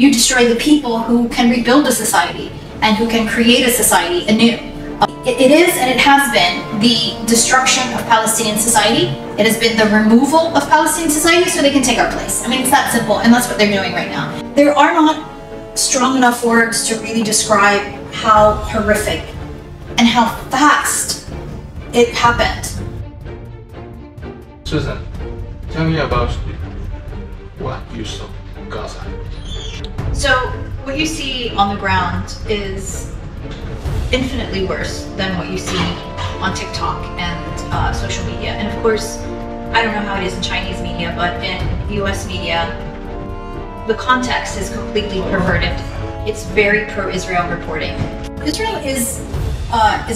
You destroy the people who can rebuild a society and who can create a society anew. It is and it has been the destruction of Palestinian society. It has been the removal of Palestinian society so they can take our place. I mean, it's that simple, and that's what they're doing right now. There are not strong enough words to really describe how horrific and how fast it happened. Susan, tell me about what you saw in Gaza. So what you see on the ground is infinitely worse than what you see on TikTok and social media. And of course, I don't know how it is in Chinese media, but in US media, the context is completely perverted. It's very pro-Israel reporting. Israel is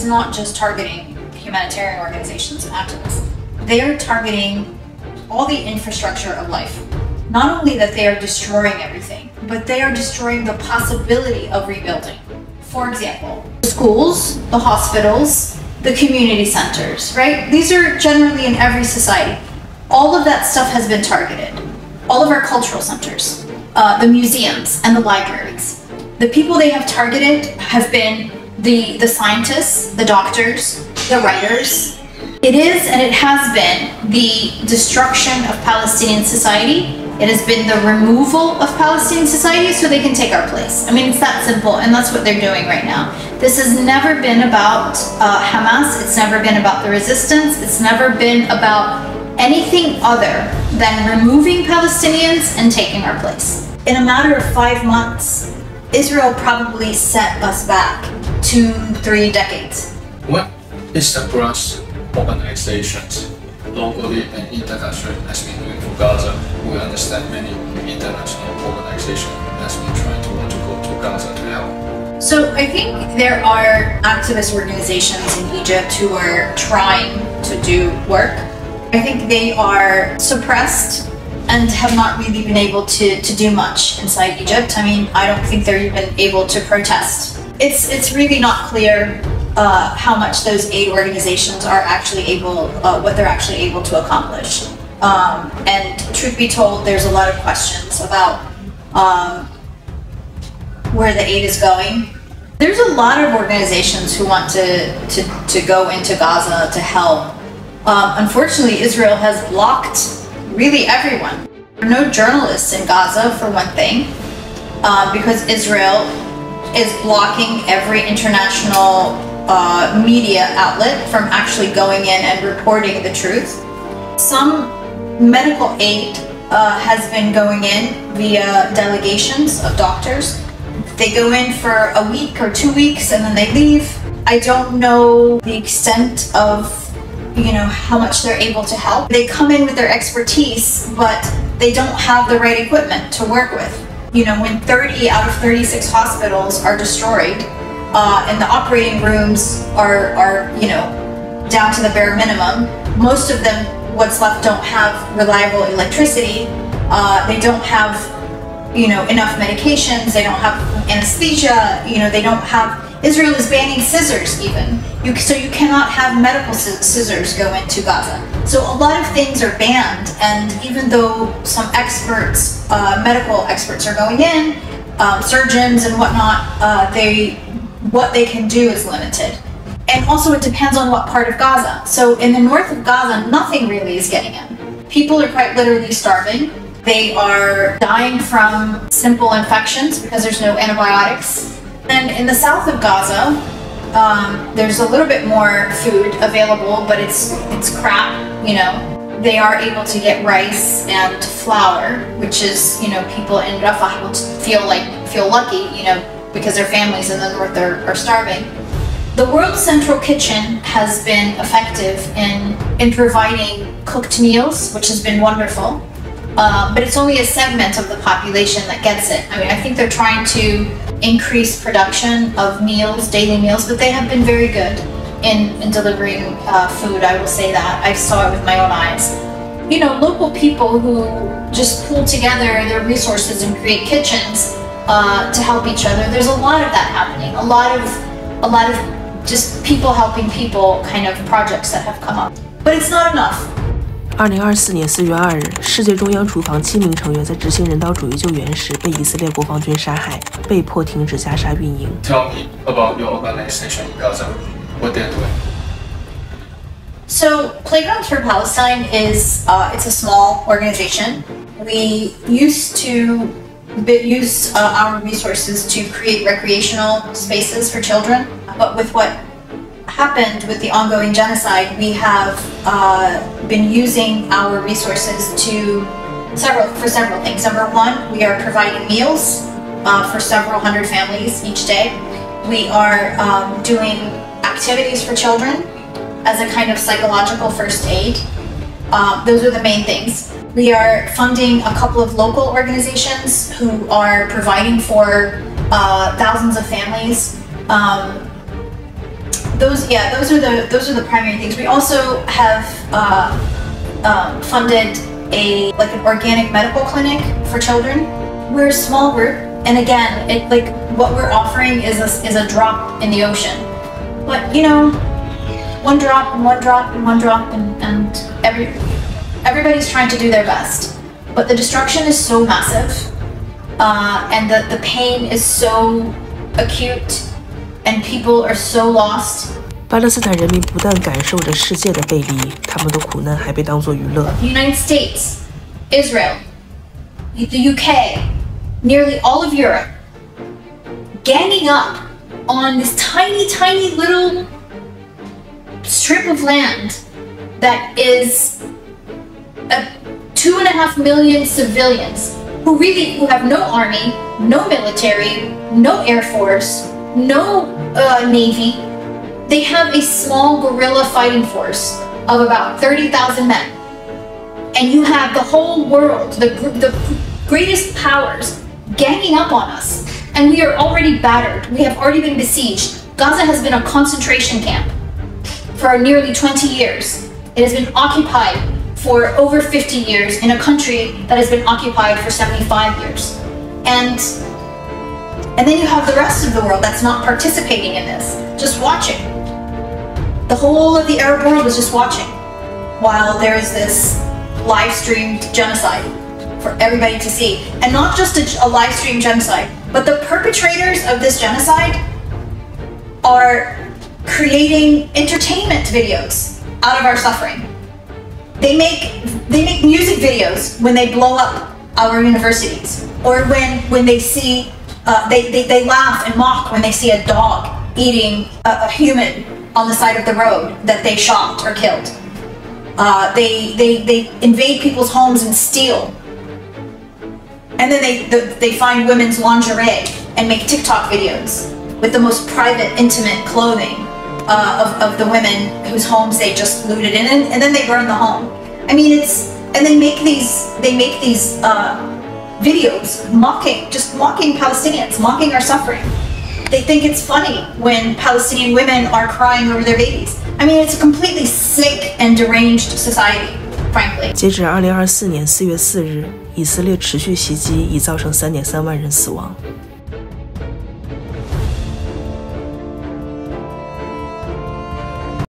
not just targeting humanitarian organizations and activists. They are targeting all the infrastructure of life. Not only that they are destroying everything, but they are destroying the possibility of rebuilding. For example, the schools, the hospitals, the community centers, right? These are generally in every society. All of that stuff has been targeted. All of our cultural centers, the museums and the libraries. The people they have targeted have been the scientists, the doctors, the writers. It is and it has been the destruction of Palestinian society. It has been the removal of Palestinian society so they can take our place. I mean, it's that simple, and that's what they're doing right now. This has never been about Hamas. It's never been about the resistance. It's never been about anything other than removing Palestinians and taking our place. In a matter of 5 months, Israel probably set us back 2-3 decades. What is the grass organizations locally and internationally has been doing for Gaza? We understand many international organizations has been trying to want to go to Gaza to help. So I think there are activist organizations in Egypt who are trying to do work. I think they are suppressed and have not really been able to do much inside Egypt. I mean, I don't think they're even able to protest. It's really not clear how much those aid organizations are actually able, what they're actually able to accomplish. And truth be told, there's a lot of questions about where the aid is going. There's a lot of organizations who want to go into Gaza to help. Unfortunately, Israel has blocked really everyone. There are no journalists in Gaza, for one thing, because Israel is blocking every international media outlet from actually going in and reporting the truth. Some medical aid has been going in via delegations of doctors. They go in for a week or 2 weeks and then they leave. I don't know the extent of, how much they're able to help. They come in with their expertise, but they don't have the right equipment to work with. When 30 out of 36 hospitals are destroyed, and the operating rooms are down to the bare minimum. Most of them, what's left, don't have reliable electricity. They don't have, enough medications. They don't have anesthesia. They don't have. Israel is banning scissors even. So you cannot have medical scissors go into Gaza. So a lot of things are banned, and even though some experts, medical experts are going in, surgeons and whatnot, what they can do is limited. And also it depends on what part of Gaza. So in the north of Gaza, nothing really is getting in. People are quite literally starving. They are dying from simple infections because there's no antibiotics. And in the south of Gaza, there's a little bit more food available, but it's crap, They are able to get rice and flour, which is, people in Rafah will feel lucky, because their families in the north are starving. The World Central Kitchen has been effective in providing cooked meals, which has been wonderful, but it's only a segment of the population that gets it. I mean, I think they're trying to increase production of meals, daily meals, but they have been very good in delivering food, I will say that. I saw it with my own eyes. Local people who just pool together their resources and create kitchens to help each other. There's a lot of that happening. A lot of just people helping people kind of projects that have come up. But it's not enough. 2024年4月2日，世界中央厨房7名成员在执行人道主义救援时被以色列国防军杀害，被迫停止加沙运营。Tell me about your organization in Gaza. What they're doing? So, Playgrounds for Palestine is it's a small organization. We used to use our resources to create recreational spaces for children, but with what happened with the ongoing genocide, we have been using our resources for several things. Number one, we are providing meals for several hundred families each day. We are doing activities for children as a kind of psychological first aid. Those are the main things. We are funding a couple of local organizations who are providing for thousands of families. Those are the primary things. We also have funded an organic medical clinic for children. We're a small group, and again, what we're offering is a drop in the ocean. But one drop and one drop and one drop, and everybody's trying to do their best. But the destruction is so massive, and the pain is so acute. And people are so lost. 巴勒斯坦人民不但感受着世界的背离，他们的苦难还被当作娱乐。The United States, Israel, the UK, nearly all of Europe, ganging up on this tiny, tiny little strip of land that is 2.5 million civilians who have no army, no military, no air force, no navy. They have a small guerrilla fighting force of about 30,000 men. And you have the whole world, the greatest powers, ganging up on us. And we are already battered. We have already been besieged. Gaza has been a concentration camp for nearly 20 years. It has been occupied for over 50 years in a country that has been occupied for 75 years. And then you have the rest of the world that's not participating in this, just watching. The whole of the Arab world is just watching while there is this live-streamed genocide for everybody to see. And not just a live-streamed genocide, but the perpetrators of this genocide are creating entertainment videos out of our suffering. They make music videos when they blow up our universities, or when they see they laugh and mock when they see a dog eating a human on the side of the road that they shot or killed. They invade people's homes and steal. And then they find women's lingerie and make TikTok videos with the most private, intimate clothing of the women whose homes they just looted in, and then they burn the home. I mean, and they make these videos mocking Palestinians, mocking our suffering. They think it's funny when Palestinian women are crying over their babies. I mean, it's a completely sick and deranged society, frankly. 截止2024年4月4日，以色列持续袭击已造成3.3万人死亡。